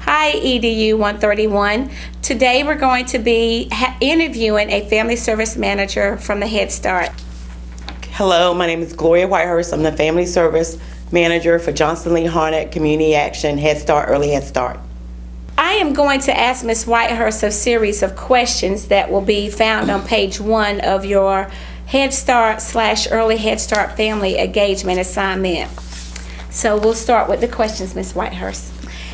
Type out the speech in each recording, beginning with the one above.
Hi, EDU 131. Today we're going to be interviewing a family service manager from the Head Start. Hello, my name is Gloria Whitehurst. I'm the family service manager for Johnson Lee Harnett Community Action Head Start, Early Head Start. I am going to ask Ms. Whitehurst a series of questions that will be found on page 1 of your Head Start/Early Head Start family engagement assignment. So we'll start with the questions, Ms. Whitehurst.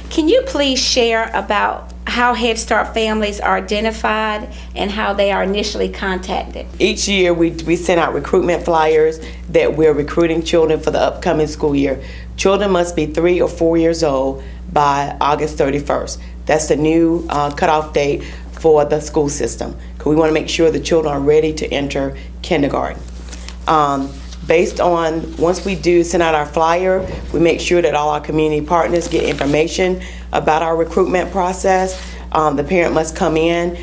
Can you please share about how Head Start families are identified and how they are initially contacted? Each year we send out recruitment flyers that we're recruiting children for the upcoming school year. Children must be 3 or 4 years old by August 31st. That's the new cutoff date for the school system, because we want to make sure the children are ready to enter kindergarten. Based on, once we do send out our flyer, we make sure that all our community partners get information about our recruitment process. The parent must come in,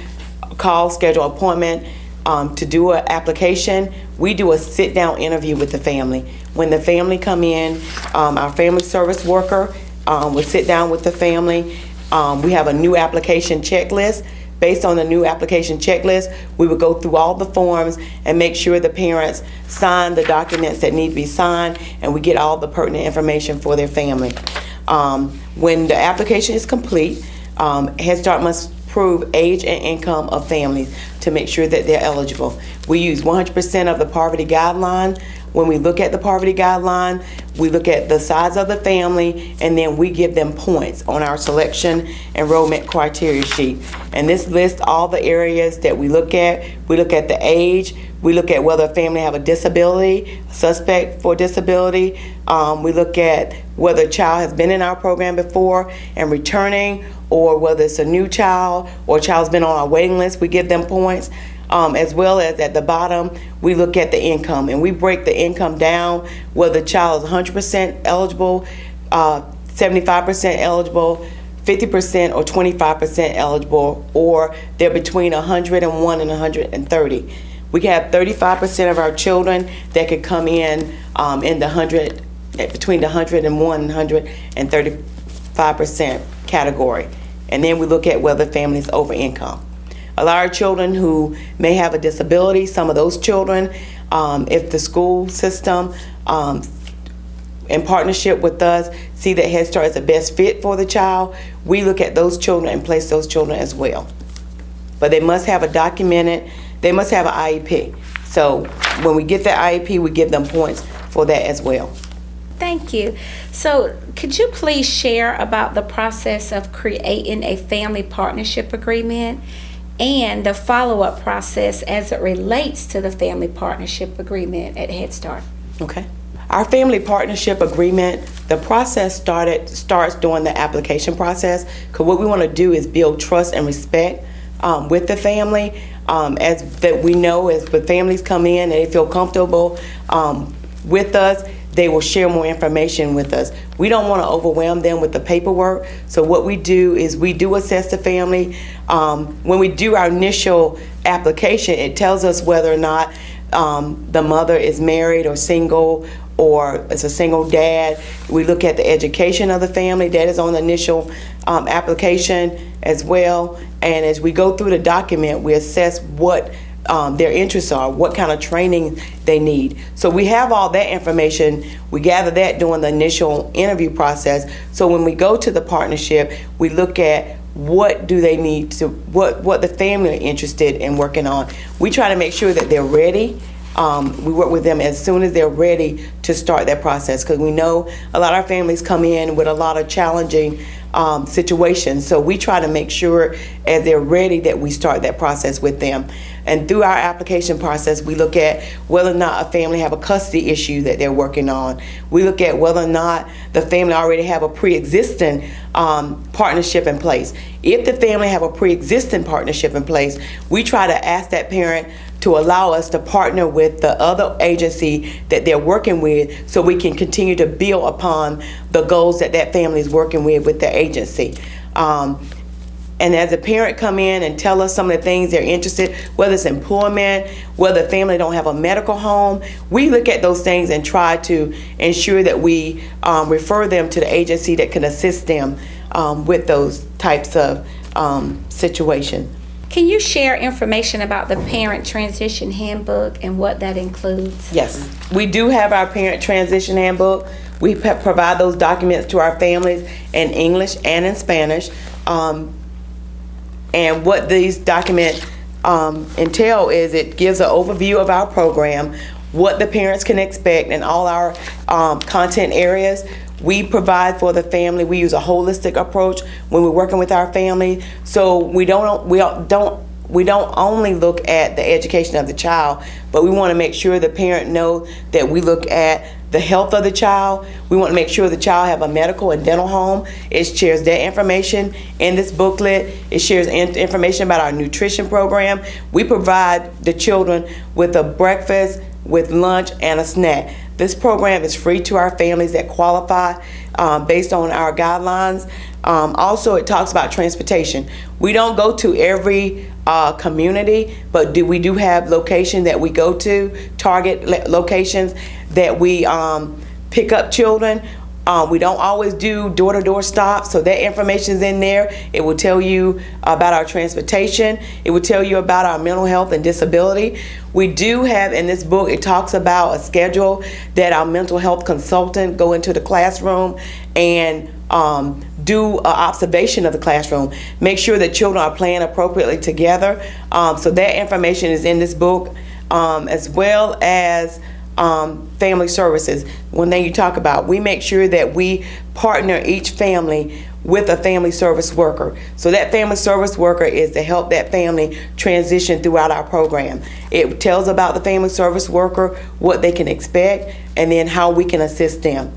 call, schedule an appointment to do an application. We do a sit-down interview with the family. When the family come in, our family service worker will sit down with the family. We have a new application checklist. Based on the new application checklist, we would go through all the forms and make sure the parents sign the documents that need to be signed, and we get all the pertinent information for their family. When the application is complete, Head Start must prove age and income of families to make sure that they're eligible. We use 100% of the poverty guideline. When we look at the poverty guideline, we look at the size of the family, and then we give them points on our selection enrollment criteria sheet. And this lists all the areas that we look at. We look at the age. We look at whether a family have a disability, suspect for disability. We look at whether a child has been in our program before and returning, or whether it's a new child or a child's been on our waiting list. We give them points. As well as at the bottom, we look at the income, and we break the income down, whether the child is 100% eligible, 75% eligible, 50% or 25% eligible, or they're between 101 and 130. We have 35% of our children that could come in the 100, between the 101 and 135% category. And then we look at whether the family is over income. A lot of children who may have a disability, some of those children, if the school system in partnership with us see that Head Start is the best fit for the child, we look at those children and place those children as well. But they must have they must have an IEP. So when we get the IEP, we give them points for that as well. Thank you. So could you please share about the process of creating a family partnership agreement and the follow-up process as it relates to the family partnership agreement at Head Start? Okay. Our family partnership agreement, the process starts during the application process, because what we want to do is build trust and respect with the family. As that we know, as the families come in and they feel comfortable with us, they will share more information with us. We don't want to overwhelm them with the paperwork. So what we do is we do assess the family. When we do our initial application, it tells us whether or not the mother is married or single, or it's a single dad. We look at the education of the family. That is on the initial application as well. And as we go through the document, we assess what their interests are, what kind of training they need. So we have all that information. We gather that during the initial interview process. So when we go to the partnership, we look at what do they need to, what the family are interested in working on. We try to make sure that they're ready. We work with them as soon as they're ready to start that process, because we know a lot of families come in with a lot of challenging situations. So we try to make sure as they're ready that we start that process with them. And through our application process, we look at whether or not a family have a custody issue that they're working on. We look at whether or not the family already have a pre-existing partnership in place. If the family have a pre-existing partnership in place, we try to ask that parent to allow us to partner with the other agency that they're working with, so we can continue to build upon the goals that that family is working with their agency. And as a parent come in and tell us some of the things they're interested, whether it's employment, whether the family don't have a medical home, we look at those things and try to ensure that we refer them to the agency that can assist them with those types of situations. Can you share information about the Parent Transition Handbook and what that includes? Yes, we do have our Parent Transition Handbook. We provide those documents to our families in English and in Spanish. And what these documents entail is it gives an overview of our program, what the parents can expect in all our content areas. We provide for the family. We use a holistic approach when we're working with our family. So we don't only look at the education of the child, but we want to make sure the parent knows that we look at the health of the child. We want to make sure the child have a medical and dental home. It shares that information in this booklet. It shares information about our nutrition program. We provide the children with a breakfast, with lunch, and a snack. This program is free to our families that qualify based on our guidelines. Also, it talks about transportation. We don't go to every community, but we do have locations that we go to, target locations that we pick up children. We don't always do door-to-door stops, so that information is in there. It will tell you about our transportation. It will tell you about our mental health and disability. We do have in this book, it talks about a schedule that our mental health consultant go into the classroom and do an observation of the classroom. Make sure that children are playing appropriately together. So that information is in this book, as well as family services. One thing you talk about, we make sure that we partner each family with a family service worker. So that family service worker is to help that family transition throughout our program. It tells about the family service worker, what they can expect, and then how we can assist them.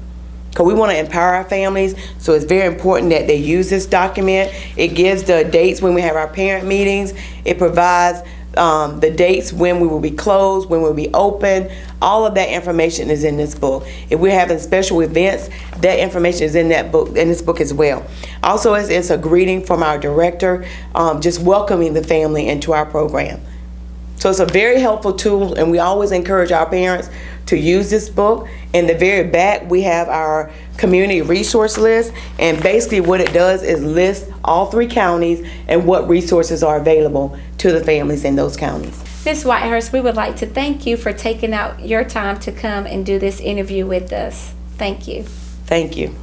Because we want to empower our families, so it's very important that they use this document. It gives the dates when we have our parent meetings. It provides the dates when we will be closed, when we'll be open. All of that information is in this book. If we're having special events, that information is in that book, in this book as well. Also, it's a greeting from our director, just welcoming the family into our program. So it's a very helpful tool, and we always encourage our parents to use this book. In the very back, we have our community resource list, and basically what it does is list all 3 counties and what resources are available to the families in those counties. Ms. Whitehurst, we would like to thank you for taking out your time to come and do this interview with us. Thank you. Thank you.